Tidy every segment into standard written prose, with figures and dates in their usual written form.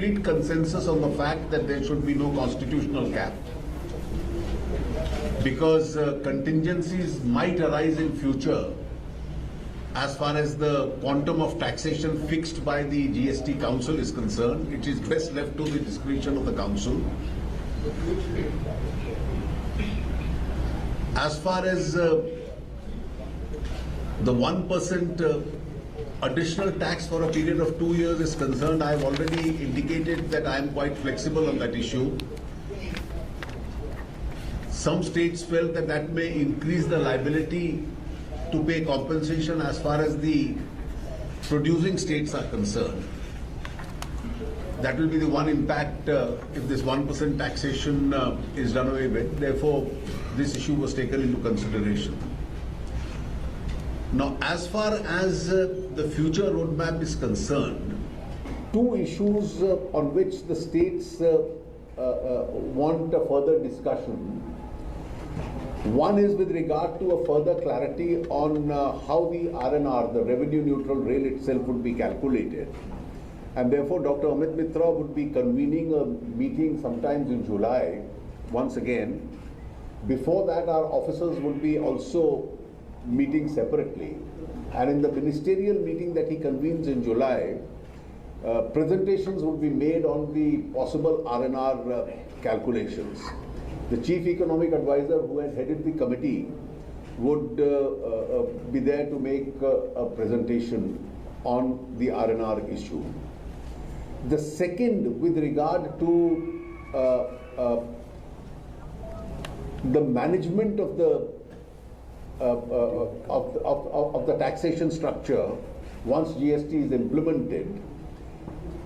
complete consensus on the fact that there should be no constitutional cap, because contingencies might arise in future as far as the quantum of taxation fixed by the GST Council is concerned. It is best left to the discretion of the Council. As far as the 1% additional tax for a period of 2 years is concerned, I have already indicated that I am quite flexible on that issue. Some states felt that that may increase the liability to pay compensation as far as the producing states are concerned. That will be the one impact if this 1% taxation is done away with. Therefore, this issue was taken into consideration. Now, as far as the future roadmap is concerned, two issues on which the states want a further discussion. One is with regard to a further clarity on how the RNR, the revenue neutral rail itself, would be calculated. And therefore, Dr. Amit Mitra would be convening a meeting sometimes in July, once again. Before that, our officers would be also meeting separately. And in the ministerial meeting that he convenes in July, presentations would be made on the possible RNR calculations. The chief economic advisor who had headed the committee would be there to make a presentation on the RNR issue. The second, with regard to the management of the taxation structure once GST is implemented,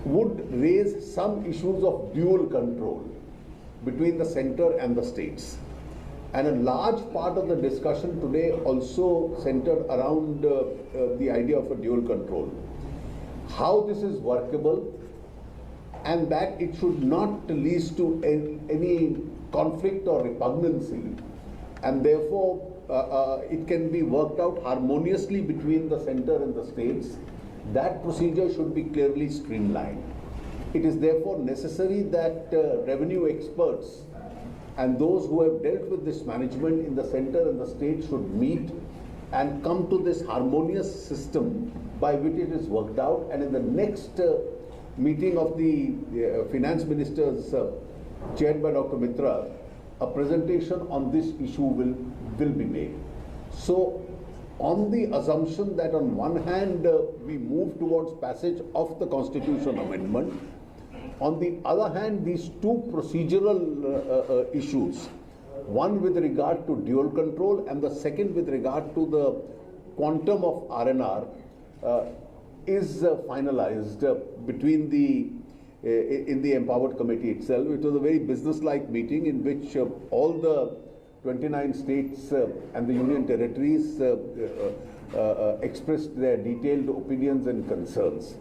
would raise some issues of dual control between the center and the states. And a large part of the discussion today also centered around the idea of a dual control. How this is workable, and that it should not lead to any conflict or repugnancy, and therefore it can be worked out harmoniously between the center and the states. That procedure should be clearly streamlined. It is therefore necessary that revenue experts and those who have dealt with this management in the center and the state should meet and come to this harmonious system by which it is worked out. And in the next meeting of the finance ministers chaired by Dr. Mitra, a presentation on this issue will be made. So, on the assumption that on one hand we move towards passage of the constitution amendment, on the other hand these two procedural issues, one with regard to dual control and the second with regard to the quantum of RNR, is finalized between in the empowered committee itself. It was a very business-like meeting in which all the 29 states and the union territories expressed their detailed opinions and concerns.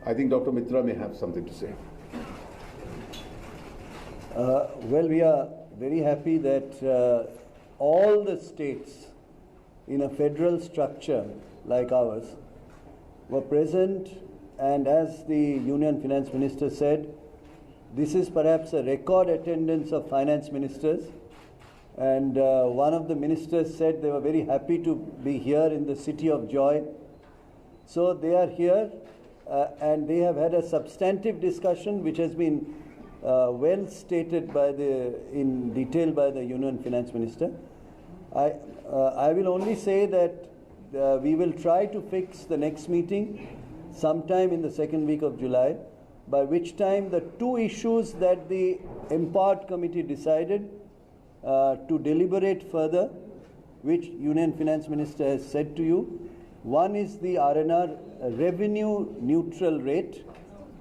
I think Dr. Mitra may have something to say. Well, we are very happy that all the states in a federal structure like ours were present, and as the Union Finance Minister said, this is perhaps a record attendance of finance ministers. And one of the ministers said they were very happy to be here in the city of joy. So they are here and they have had a substantive discussion which has been well stated in detail by the Union Finance Minister. I will only say that we will try to fix the next meeting sometime in the second week of July, by which time the two issues that the empowered committee decided to deliberate further, which Union Finance Minister has said to you. One is the RNR revenue neutral rate.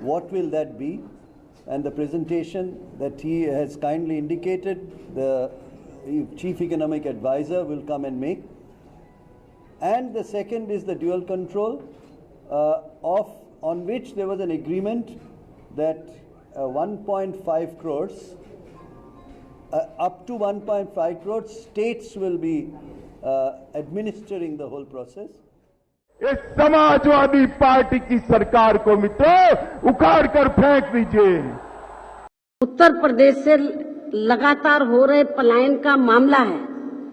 What will that be? And the presentation that he has kindly indicated, the Chief Economic Advisor will come and make. And the second is the dual control, on which there was an agreement that 1.5 crores, up to 1.5 crores, states will be administering the whole process. ये Samajwadi party की सरकार को मित्रों उखाड़ कर फेंक दीजिए। उत्तर प्रदेश से लगातार हो रहे पलायन का मामला है।